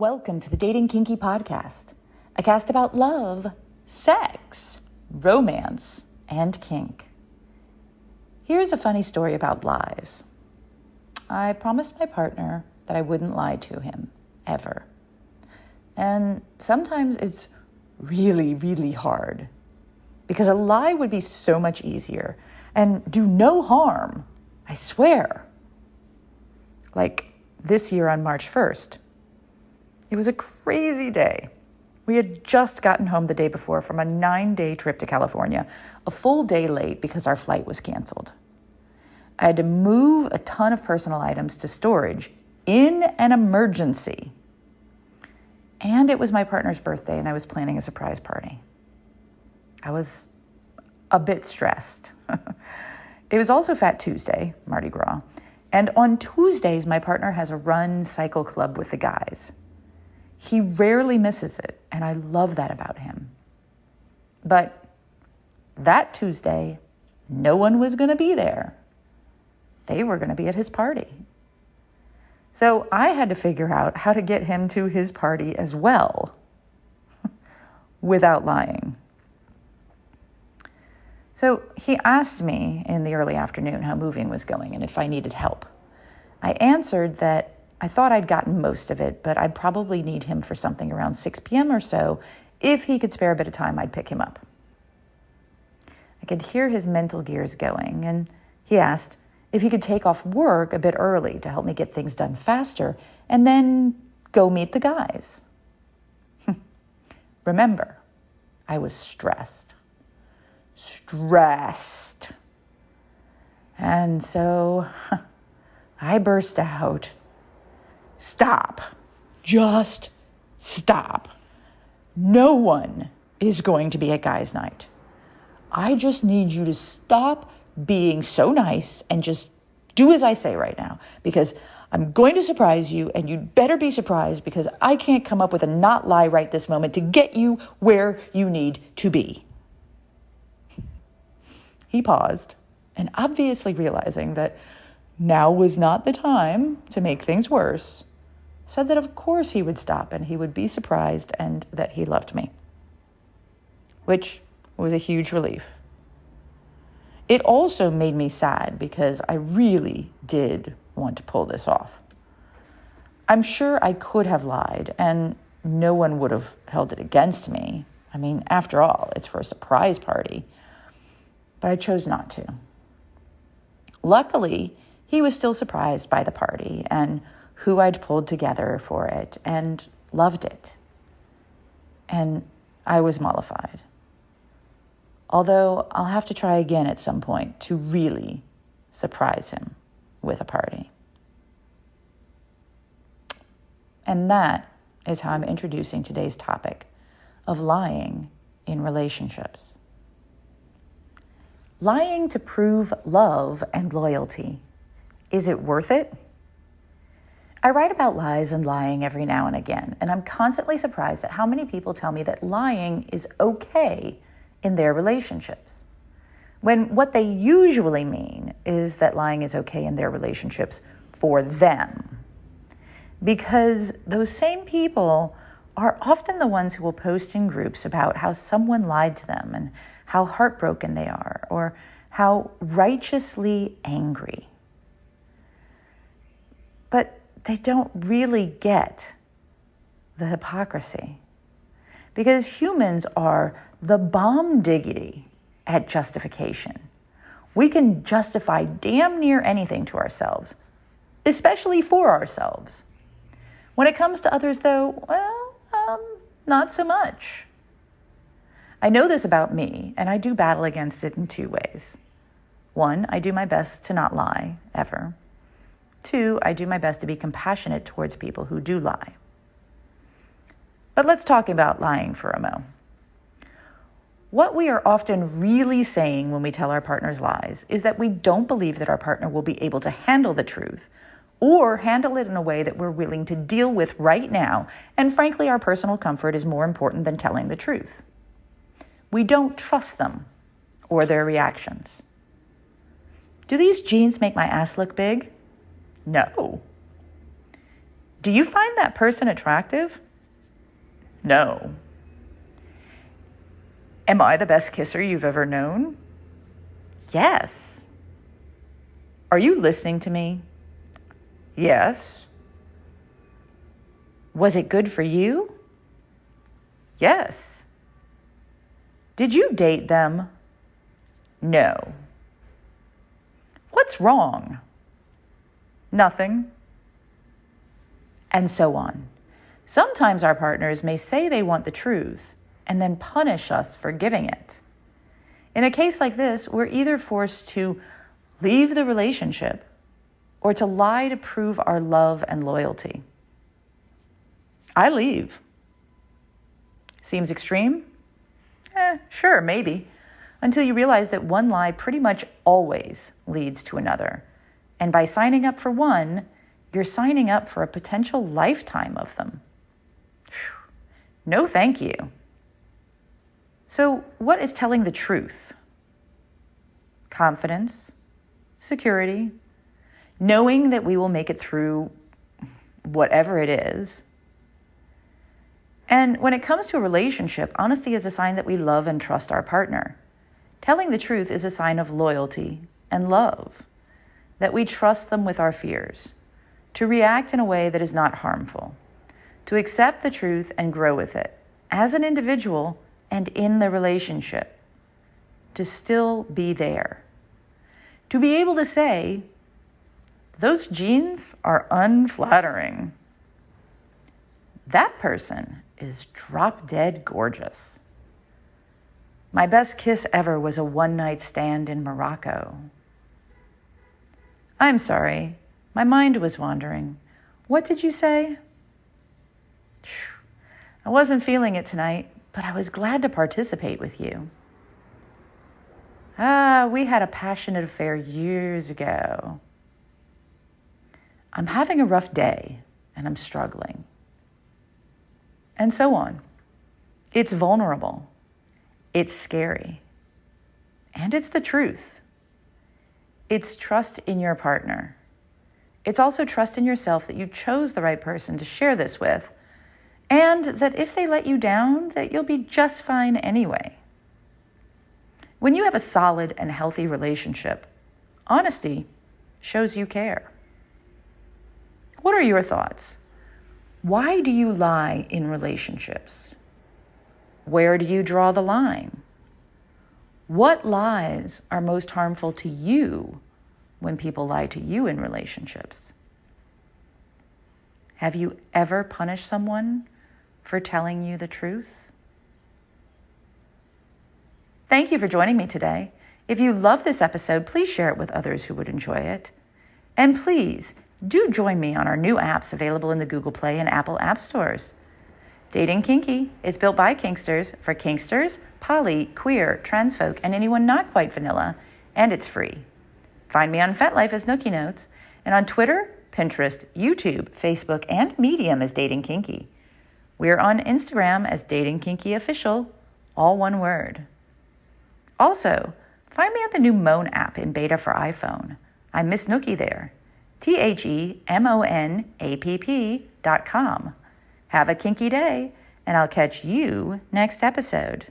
Welcome to the Dating Kinky Podcast, a cast about love, sex, romance, and kink. Here's a funny story about lies. I promised my partner that I wouldn't lie to him, ever. And sometimes it's really, really hard, because a lie would be so much easier and do no harm, I swear. Like this year on March 1st. It was a crazy day. We had just gotten home the day before from a 9-day trip to California, a full day late because our flight was canceled. I had to move a ton of personal items to storage in an emergency. And it was my partner's birthday, and I was planning a surprise party. I was a bit stressed. It was also Fat Tuesday, Mardi Gras. And on Tuesdays, my partner has a run cycle club with the guys. He rarely misses it, and I love that about him. But that Tuesday, no one was going to be there. They were going to be at his party. So I had to figure out how to get him to his party as well, without lying. So he asked me in the early afternoon how moving was going and if I needed help. I answered that I thought I'd gotten most of it, but I'd probably need him for something around 6 p.m. or so. If he could spare a bit of time, I'd pick him up. I could hear his mental gears going, and he asked if he could take off work a bit early to help me get things done faster and then go meet the guys. Remember, I was stressed. And so I burst out. Stop. Just stop. No one is going to be at guys' night. I just need you to stop being so nice and just do as I say right now, because I'm going to surprise you, and you'd better be surprised, because I can't come up with a not lie right this moment to get you where you need to be. He paused, and obviously realizing that now was not the time to make things worse, said that of course he would stop and he would be surprised and that he loved me, which was a huge relief. It also made me sad because I really did want to pull this off. I'm sure I could have lied and no one would have held it against me. I mean, after all, it's for a surprise party, but I chose not to. Luckily, he was still surprised by the party and who I'd pulled together for it, and loved it. And I was mollified. Although I'll have to try again at some point to really surprise him with a party. And that is how I'm introducing today's topic of lying in relationships. Lying to prove love and loyalty. Is it worth it? I write about lies and lying every now and again, and I'm constantly surprised at how many people tell me that lying is okay in their relationships, when what they usually mean is that lying is okay in their relationships for them. Because those same people are often the ones who will post in groups about how someone lied to them and how heartbroken they are, or how righteously angry. But they don't really get the hypocrisy, because humans are the bomb diggity at justification. We can justify damn near anything to ourselves, especially for ourselves. When it comes to others, though, not so much. I know this about me, and I do battle against it in 2 ways. 1, I do my best to not lie, ever. 2, I do my best to be compassionate towards people who do lie. But let's talk about lying for a mo. What we are often really saying when we tell our partners lies is that we don't believe that our partner will be able to handle the truth, or handle it in a way that we're willing to deal with right now, and frankly, our personal comfort is more important than telling the truth. We don't trust them or their reactions. Do these jeans make my ass look big? No. Do you find that person attractive? No. Am I the best kisser you've ever known? Yes. Are you listening to me? Yes. Was it good for you? Yes. Did you date them? No. What's wrong? Nothing. And so on. Sometimes our partners may say they want the truth and then punish us for giving it. In a case like this, we're either forced to leave the relationship or to lie to prove our love and loyalty. I leave. Seems extreme? Sure, maybe. Until you realize that one lie pretty much always leads to another. And by signing up for one, you're signing up for a potential lifetime of them. No, thank you. So, what is telling the truth? Confidence, security, knowing that we will make it through whatever it is. And when it comes to a relationship, honesty is a sign that we love and trust our partner. Telling the truth is a sign of loyalty and love, that we trust them with our fears, to react in a way that is not harmful, to accept the truth and grow with it as an individual and in the relationship, to still be there, to be able to say, those jeans are unflattering. That person is drop dead gorgeous. My best kiss ever was a one-night stand in Morocco. I'm sorry, my mind was wandering. What did you say? I wasn't feeling it tonight, but I was glad to participate with you. We had a passionate affair years ago. I'm having a rough day and I'm struggling. And so on. It's vulnerable. It's scary. And it's the truth. It's trust in your partner. It's also trust in yourself that you chose the right person to share this with, and that if they let you down, that you'll be just fine anyway. When you have a solid and healthy relationship, honesty shows you care. What are your thoughts? Why do you lie in relationships? Where do you draw the line? What lies are most harmful to you when people lie to you in relationships? Have you ever punished someone for telling you the truth? Thank you for joining me today. If you love this episode, please share it with others who would enjoy it. And please do join me on our new apps available in the Google Play and Apple App Stores. Dating Kinky is built by Kinksters for Kinksters, poly, queer, trans folk, and anyone not quite vanilla, and it's free. Find me on FetLife as Nookie Notes, and on Twitter, Pinterest, YouTube, Facebook, and Medium as Dating Kinky. We're on Instagram as Dating Kinky Official, all one word. Also, find me on the new Moan app in beta for iPhone. I'm Miss Nookie there. TheMonapp.com. Have a kinky day, and I'll catch you next episode.